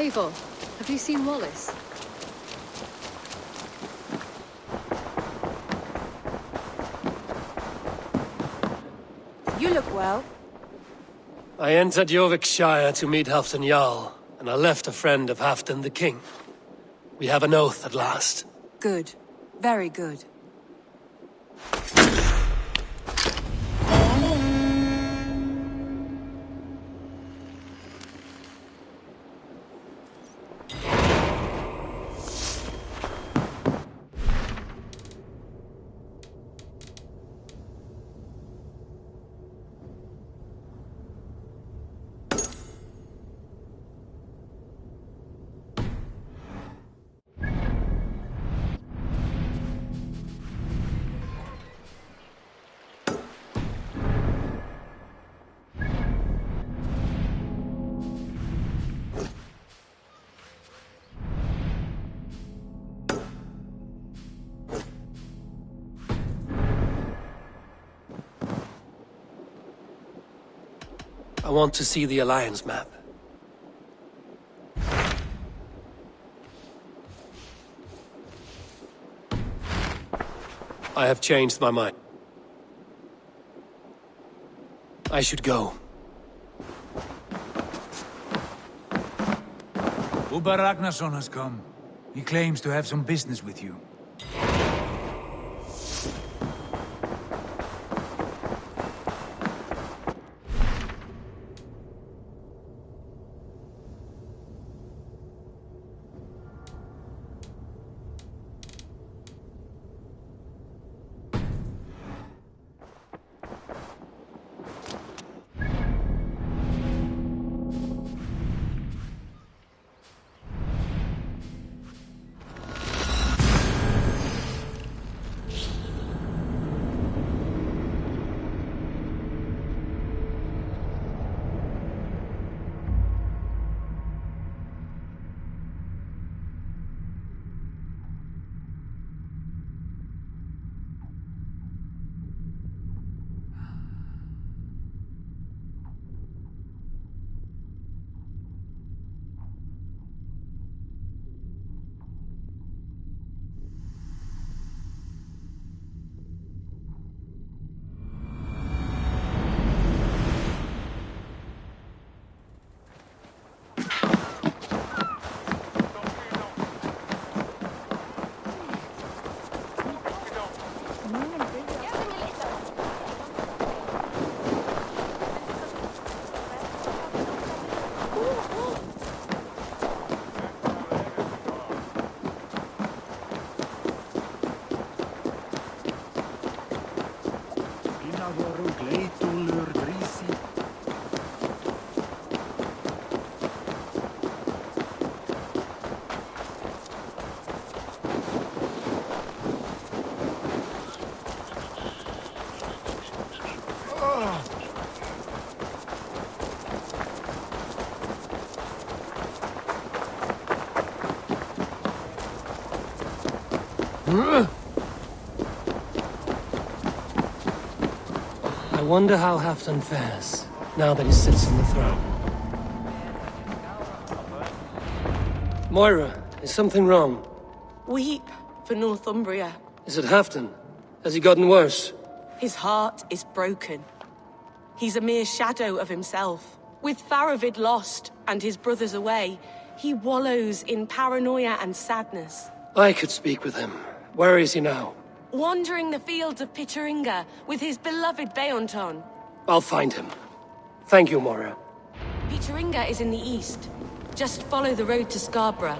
Eivor, have you seen Wallace? You look well. I entered Yorkshire to meet Halfdan Jarl, and I left a friend of Halfdan the King. We have an oath at last. Good. Very good. I want to see the Alliance map. I have changed my mind. I should go. Uber Ragnarsson has come. He claims to have some business with you. I wonder how Halfdan fares, now that he sits on the throne. Moira, is something wrong? Weep for Northumbria. Is it Halfdan? Has he gotten worse? His heart is broken. He's a mere shadow of himself. With Faravid lost and his brothers away, he wallows in paranoia and sadness. I could speak with him. Where is he now? Wandering the fields of Piteringa with his beloved Beonton. I'll find him. Thank you, Moira. Piteringa is in the east. Just follow the road to Scarborough.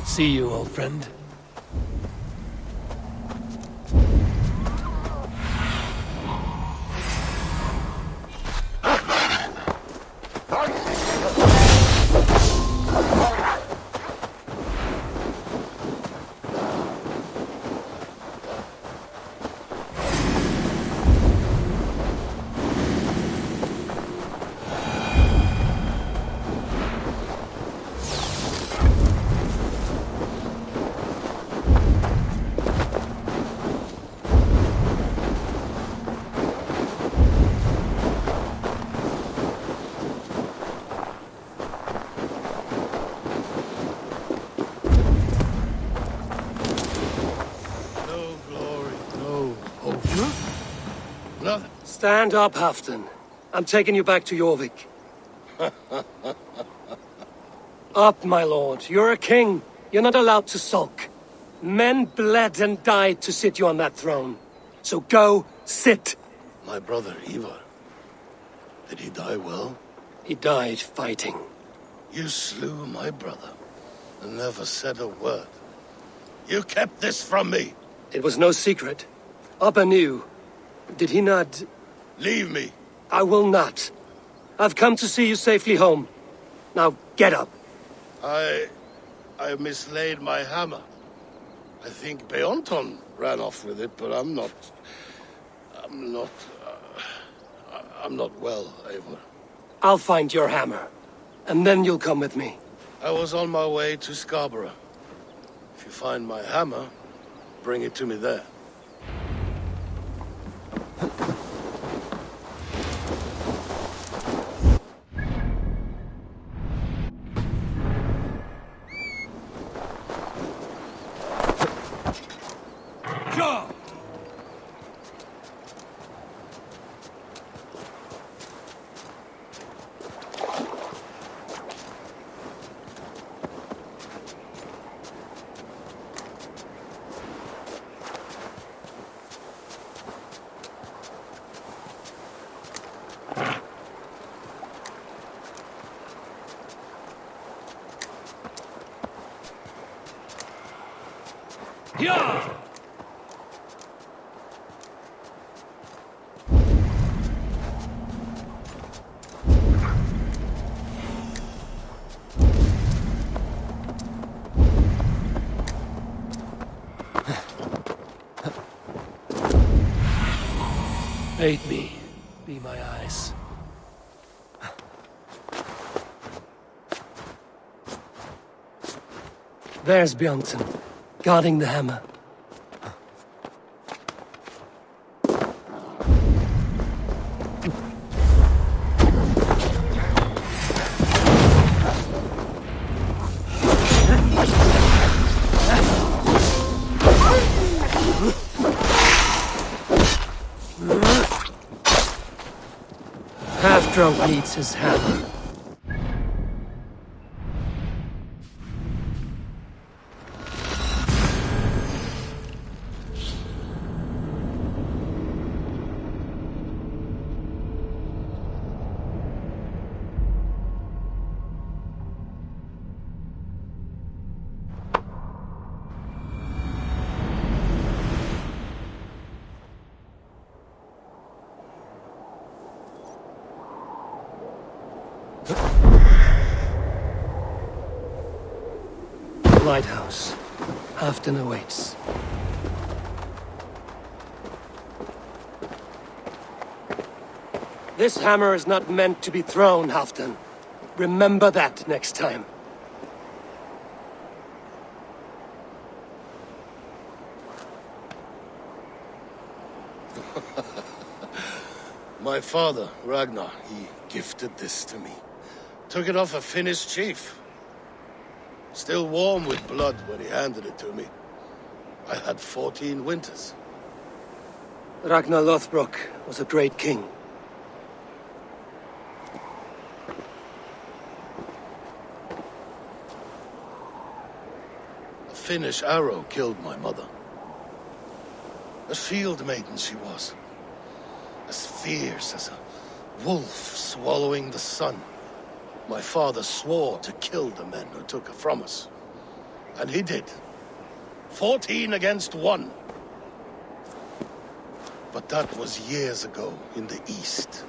not see you, old friend. Stand up, Halfdan. I'm taking you back to Jorvik. Up, my lord. You're a king. You're not allowed to sulk. Men bled and died to sit you on that throne. So go, sit. My brother, Eivor. Did he die well? He died fighting. You slew my brother and never said a word. You kept this from me. It was no secret. Abba knew. Did he not... Leave me. I will not. I've come to see you safely home. Now, get up. I mislaid my hammer. I think Beonton ran off with it, but I'm not well, Eivor. I'll find your hammer. And then you'll come with me. I was on my way to Scarborough. If you find my hammer, bring it to me there. Aid me. Be my eyes. There's Bjornson, guarding the hammer. Half-drunk needs his hammer. Lighthouse. Halfdan awaits. This hammer is not meant to be thrown, Halfdan. Remember that next time. My father, Ragnar, he gifted this to me. Took it off a Finnish chief. Still warm with blood when he handed it to me. I had 14 winters. Ragnar Lothbrok was a great king. A Finnish arrow killed my mother. A shield maiden she was. As fierce as a wolf swallowing the sun. My father swore to kill the men who took her from us. And he did. 14 against 1. But that was years ago in the east.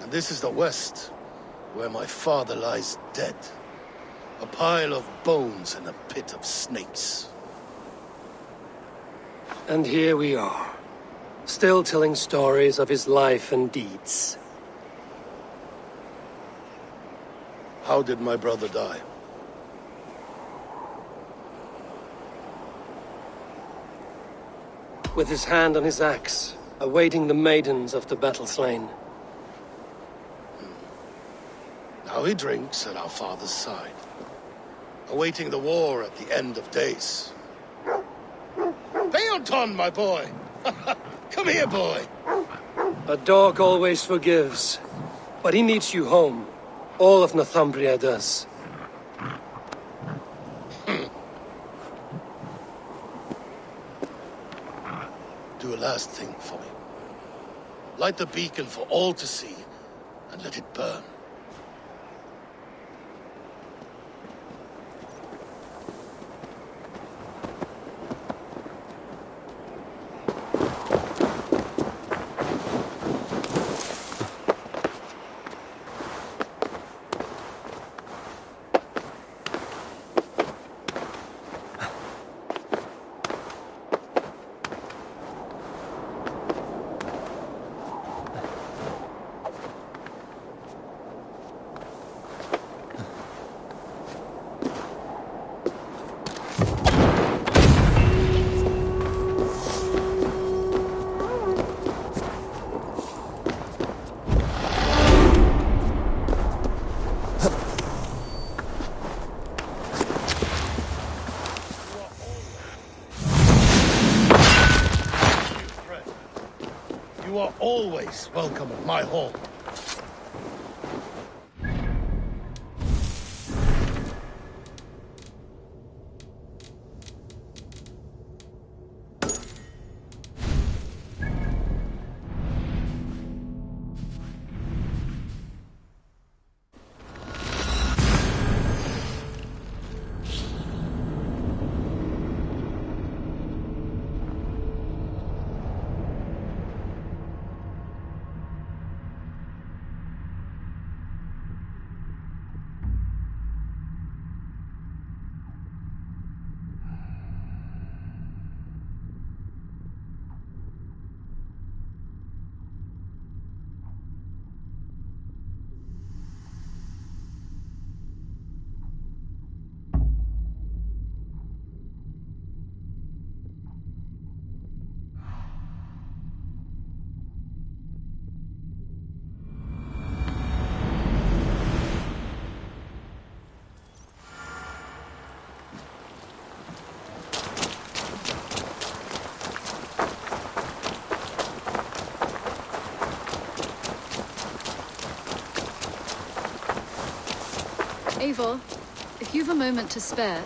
And this is the west, where my father lies dead. A pile of bones in a pit of snakes. And here we are, still telling stories of his life and deeds. How did my brother die? With his hand on his axe, awaiting the maidens of the battle slain. Now he drinks at our father's side, awaiting the war at the end of days. Beonton, my boy! Come here, boy! A dog always forgives, but he needs you home. All of Northumbria does. Do a last thing for me. Light the beacon for all to see, and let it burn. You are always welcome at my hall. Eivor, if you've a moment to spare...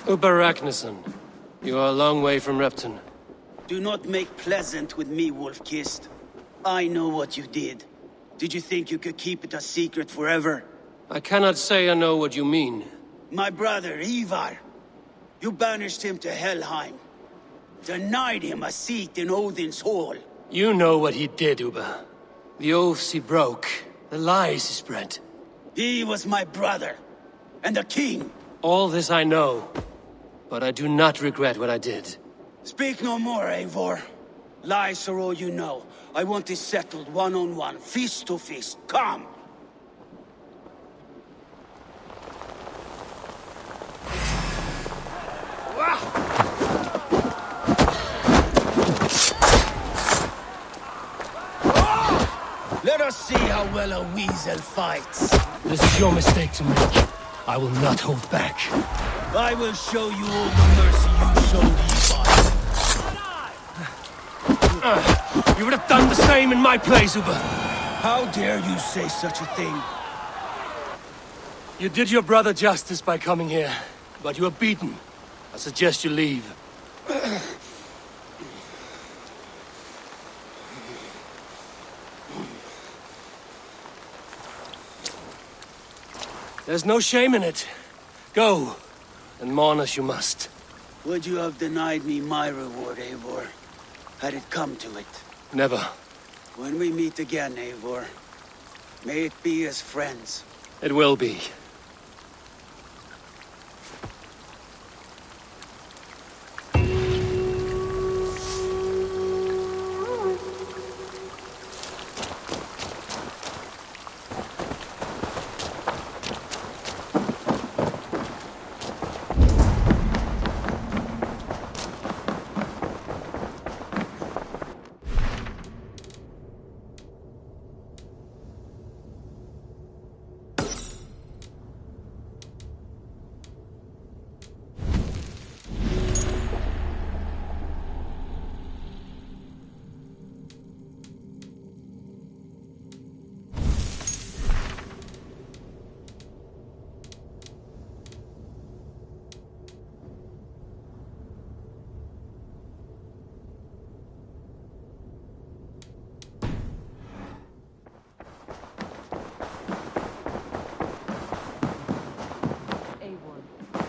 Uber Ragnarsson, you are a long way from Repton. Do not make pleasant with me, Wolf-Kissed. I know what you did. Did you think you could keep it a secret forever? I cannot say I know what you mean. My brother, Ivar. You banished him to Helheim. Denied him a seat in Odin's hall. You know what he did, Uber. The oaths he broke, the lies he spread. He was my brother, and the king. All this I know, but I do not regret what I did. Speak no more, Eivor. Lies are all you know. I want this settled one-on-one, fist to fist. Come! Let us see how well a weasel fights. This is your mistake to make. I will not hold back. I will show you all the mercy you showed Ivar. You would have done the same in my place, Uber. How dare you say such a thing? You did your brother justice by coming here, but you are beaten. I suggest you leave. There's no shame in it. Go, and mourn as you must. Would you have denied me my reward, Eivor? Had it come to it? Never. When we meet again, Eivor, may it be as friends. It will be.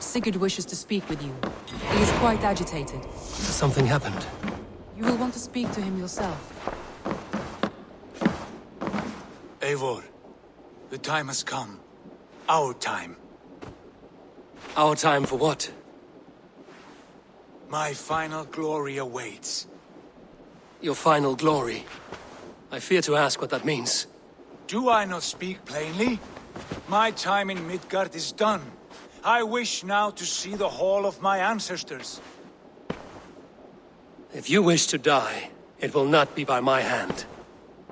Sigurd wishes to speak with you. He is quite agitated. Something happened. You will want to speak to him yourself. Eivor, the time has come. Our time. Our time for what? My final glory awaits. Your final glory. I fear to ask what that means. Do I not speak plainly? My time in Midgard is done. I wish now to see the hall of my ancestors. If you wish to die, it will not be by my hand.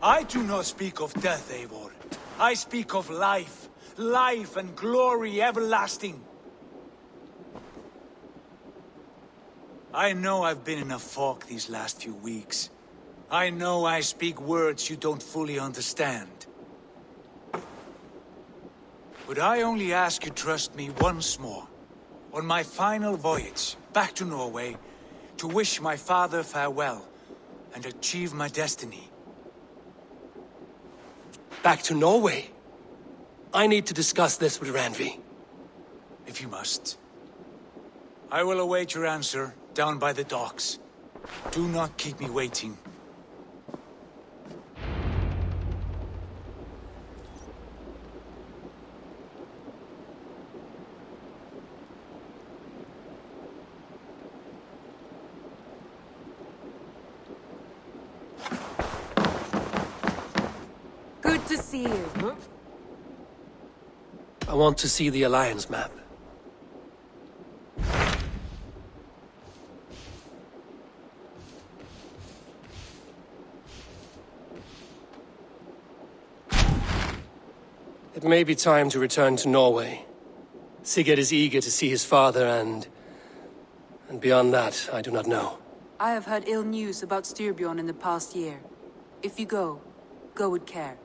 I do not speak of death, Eivor. I speak of life. Life and glory everlasting. I know I've been in a fog these last few weeks. I know I speak words you don't fully understand. But I only ask you trust me once more, on my final voyage back to Norway, to wish my father farewell and achieve my destiny. Back to Norway? I need to discuss this with Randvi. If you must. I will await your answer down by the docks. Do not keep me waiting. Good to see you. I want to see the Alliance map. It may be time to return to Norway. Sigurd is eager to see his father and beyond that, I do not know. I have heard ill news about Styrbjorn in the past year. If you go with care.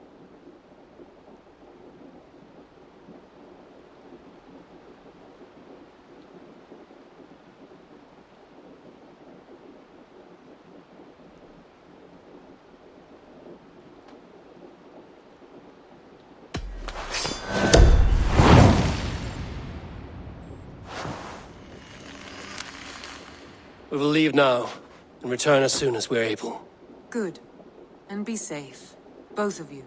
We will leave now and return as soon as we're able. Good. And be safe. Both of you.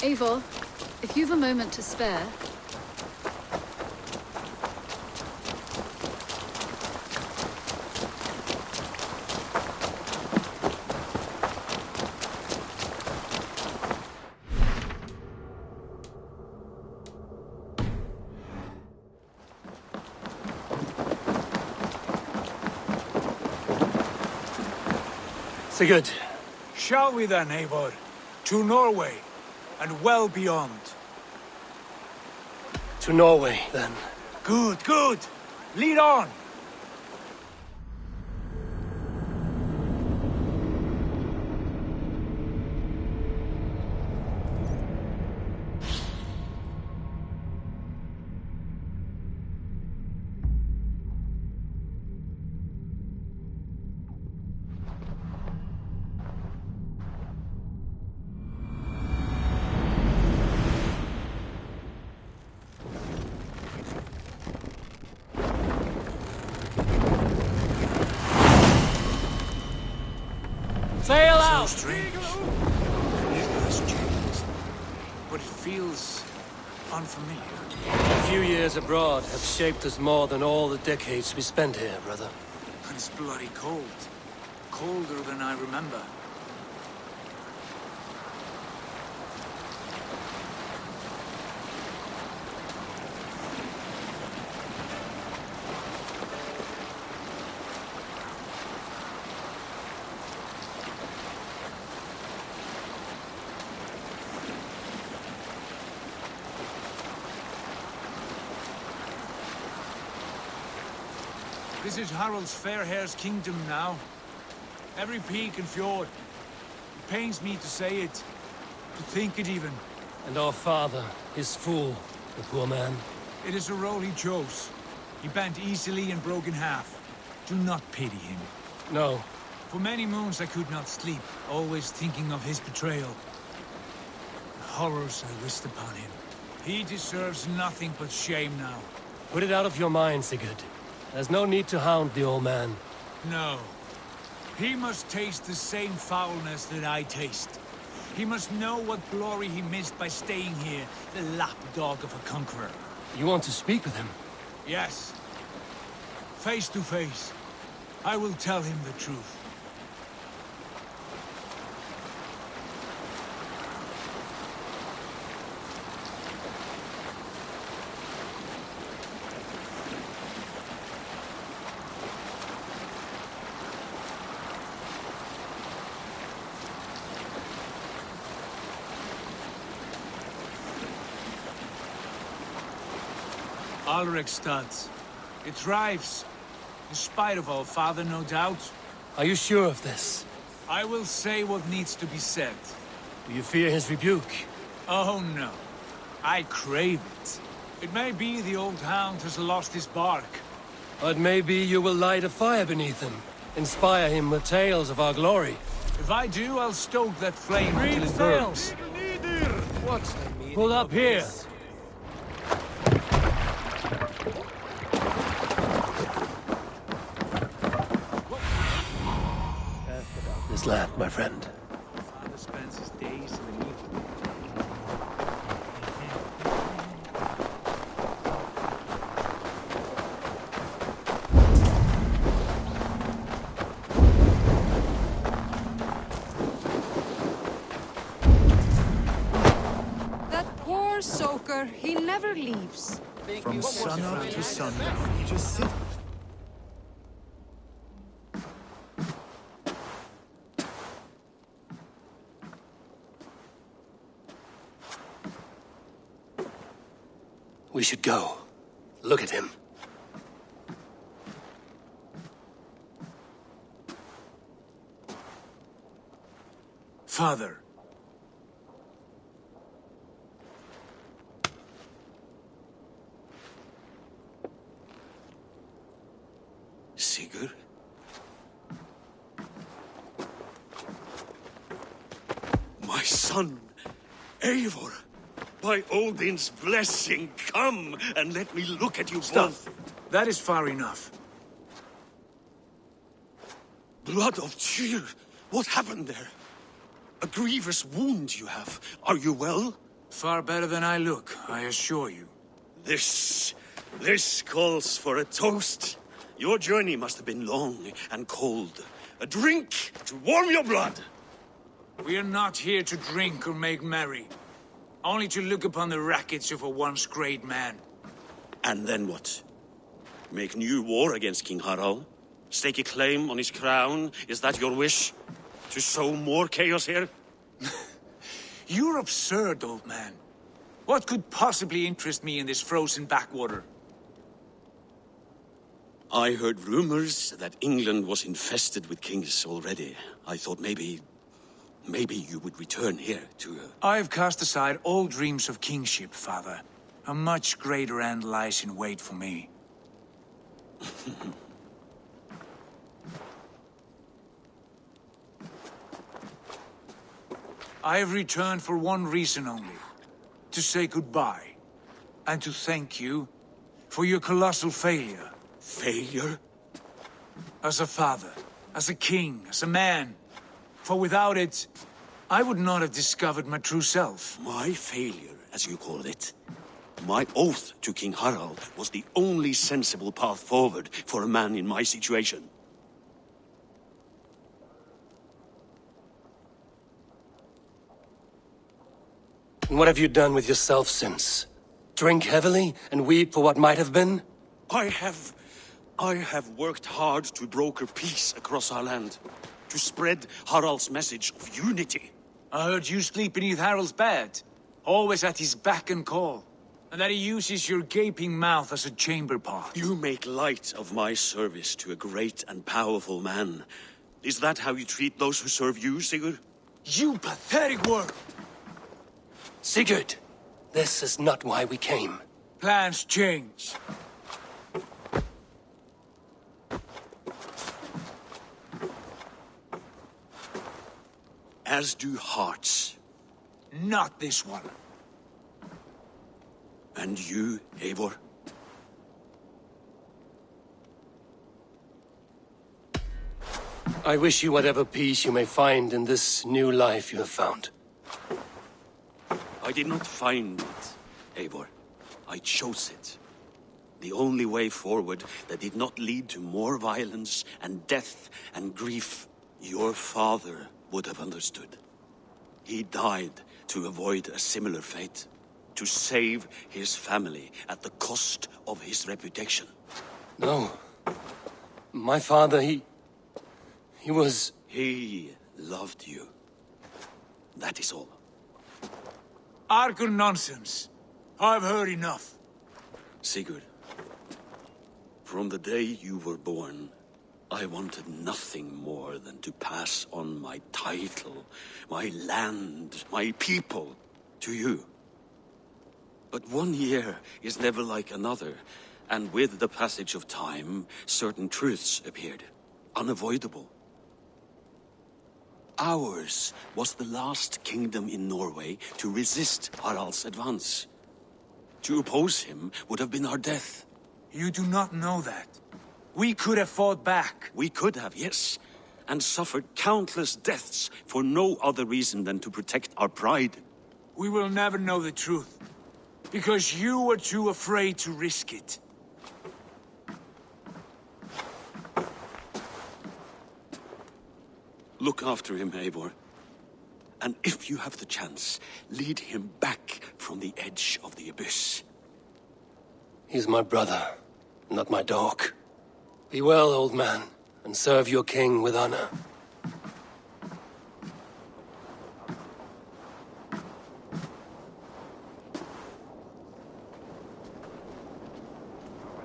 Eivor, if you've a moment to spare... Sigurd. Shall we then, Eivor? To Norway, and well beyond. To Norway, then. Good, good! Lead on! now! So strange. It has changed, but it feels unfamiliar. A few years abroad have shaped us more than all the decades we spent here, brother. And it's bloody cold. Colder than I remember. This is Harald's Fairhair's kingdom now. Every peak and fjord. It pains me to say it, to think it even. And our father, his fool, the poor man. It is a role he chose. He bent easily and broke in half. Do not pity him. No. For many moons I could not sleep, always thinking of his betrayal. The horrors I wished upon him. He deserves nothing but shame now. Put it out of your mind, Sigurd. There's no need to hound the old man. No. He must taste the same foulness that I taste. He must know what glory he missed by staying here, the lapdog of a conqueror. You want to speak with him? Yes. Face to face. I will tell him the truth. Alrekstad. It thrives. In spite of our father, no doubt. Are you sure of this? I will say what needs to be said. Do you fear his rebuke? Oh no. I crave it. It may be the old hound has lost his bark. But maybe you will light a fire beneath him. Inspire him with tales of our glory. If I do, I'll stoke that flame until it burns. What's the meaning? Pull up here! This land, my friend. Father spends his days in the meat. That poor soaker, he never leaves. From sunup to sundown, he just sits. We should go. Look at him. Father. Sigurd? My son, Eivor! By Odin's blessing, come and let me look at you Stop. both. That is far enough. Blood of Tyr! What happened there? A grievous wound you have. Are you well? Far better than I look, I assure you. This calls for a toast. Your journey must have been long and cold. A drink to warm your blood. We are not here to drink or make merry. Only to look upon the wreckage of a once great man. And then what? Make new war against King Harald? Stake a claim on his crown? Is that your wish? To sow more chaos here? You're absurd, old man. What could possibly interest me in this frozen backwater? I heard rumors that England was infested with kings already. I thought maybe you would return here to... I have cast aside all dreams of kingship, father. A much greater end lies in wait for me. I have returned for one reason only. To say goodbye. And to thank you for your colossal failure. Failure? As a father, as a king, as a man. For without it, I would not have discovered my true self. My failure, as you call it. My oath to King Harald was the only sensible path forward for a man in my situation. And what have you done with yourself since? Drink heavily and weep for what might have been? I have worked hard to broker peace across our land, to spread Harald's message of unity. I heard you sleep beneath Harald's bed, always at his beck and call, and that he uses your gaping mouth as a chamber pot. You make light of my service to a great and powerful man. Is that how you treat those who serve you, Sigurd? You pathetic worm! Sigurd, this is not why we came. Plans change. As do hearts. Not this one. And you, Eivor? I wish you whatever peace you may find in this new life you have found. I did not find it, Eivor. I chose it. The only way forward that did not lead to more violence and death and grief. Your father would have understood. He died to avoid a similar fate. To save his family at the cost of his reputation. No. My father, he was... He loved you. That is all. Argon nonsense. I've heard enough. Sigurd, from the day you were born, I wanted nothing more than to pass on my title, my land, my people, to you. But 1 year is never like another, and with the passage of time, certain truths appeared, unavoidable. Ours was the last kingdom in Norway to resist Harald's advance. To oppose him would have been our death. You do not know that. We could have fought back. We could have, yes, and suffered countless deaths for no other reason than to protect our pride. We will never know the truth, because you were too afraid to risk it. Look after him, Eivor. And if you have the chance, lead him back from the edge of the abyss. He's my brother, not my dog. Be well, old man, and serve your king with honor.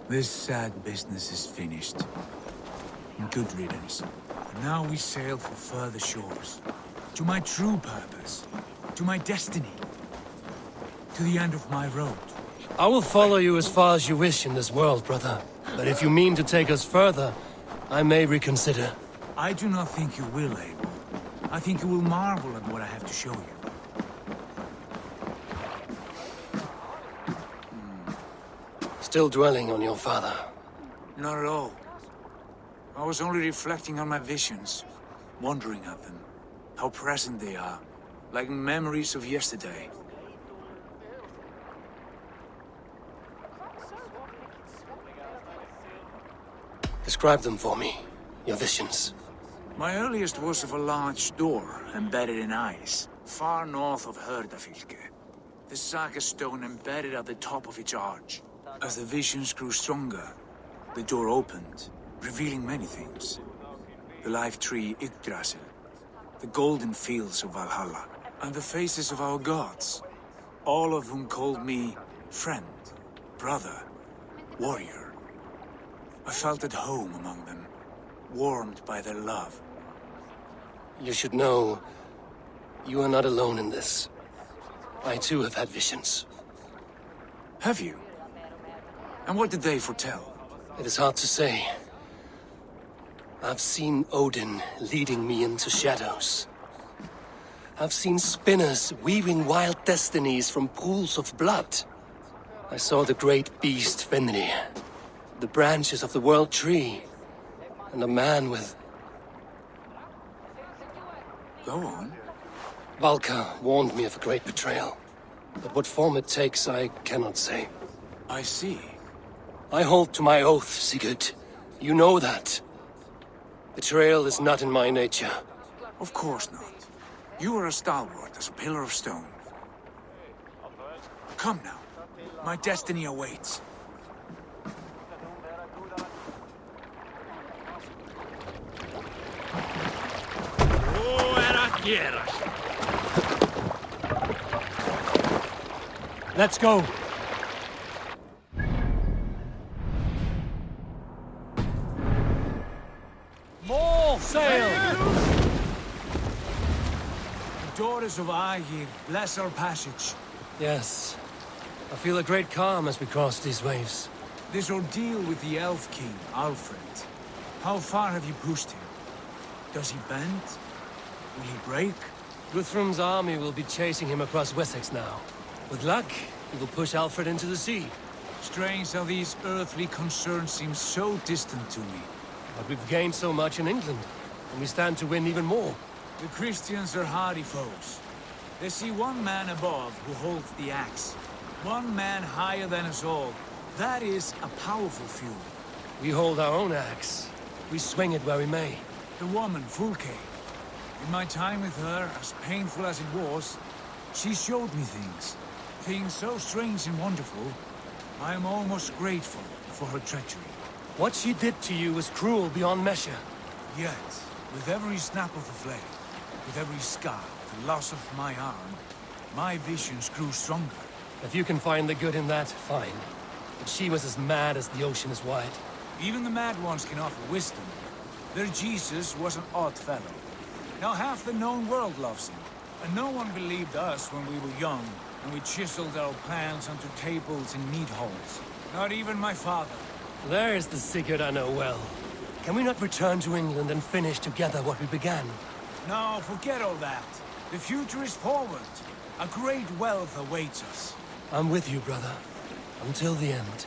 This sad business is finished. Good riddance. Now we sail for further shores. To my true purpose. To my destiny. To the end of my road. I will follow you as far as you wish in this world, brother. But if you mean to take us further, I may reconsider. I do not think you will, Eivor. I think you will marvel at what I have to show you. Still dwelling on your father. Not at all. I was only reflecting on my visions, wondering at them. How present they are, like memories of yesterday. Describe them for me, your visions. My earliest was of a large door embedded in ice, far north of Herdafylke. The saga stone embedded at the top of its arch. As the visions grew stronger, the door opened, revealing many things. The life tree Yggdrasil, the golden fields of Valhalla, and the faces of our gods, all of whom called me friend, brother, warrior. I felt at home among them, warmed by their love. You should know, you are not alone in this. I too have had visions. Have you? And what did they foretell? It is hard to say. I've seen Odin leading me into shadows. I've seen spinners weaving wild destinies from pools of blood. I saw the great beast Fenrir, the branches of the world tree, and a man with... Go on. Valka warned me of a great betrayal. But what form it takes, I cannot say. I see. I hold to my oath, Sigurd. You know that. Betrayal is not in my nature. Of course not. You are a stalwart as a pillar of stone. Come now. My destiny awaits. Let's go. More sail! The daughters of Aegir, bless our passage. Yes. I feel a great calm as we cross these waves. This ordeal with the Elf King, Alfred. How far have you pushed him? Does he bend? Will he break? Guthrum's army will be chasing him across Wessex now. With luck, he will push Alfred into the sea. Strange how these earthly concerns seem so distant to me. But we've gained so much in England, and we stand to win even more. The Christians are hardy foes. They see one man above who holds the axe. One man higher than us all. That is a powerful few. We hold our own axe. We swing it where we may. The woman, Fulke. In my time with her, as painful as it was, she showed me things. Things so strange and wonderful. I am almost grateful for her treachery. What she did to you was cruel beyond measure. Yet, with every snap of the flame, with every scar, the loss of my arm, my visions grew stronger. If you can find the good in that, fine. But she was as mad as the ocean is wide. Even the mad ones can offer wisdom. Their Jesus was an odd fellow. Now half the known world loves him. And no one believed us when we were young, and we chiseled our plans onto tables in mead halls. Not even my father. There is the Sigurd I know well. Can we not return to England and finish together what we began? No, forget all that. The future is forward. A great wealth awaits us. I'm with you, brother. Until the end.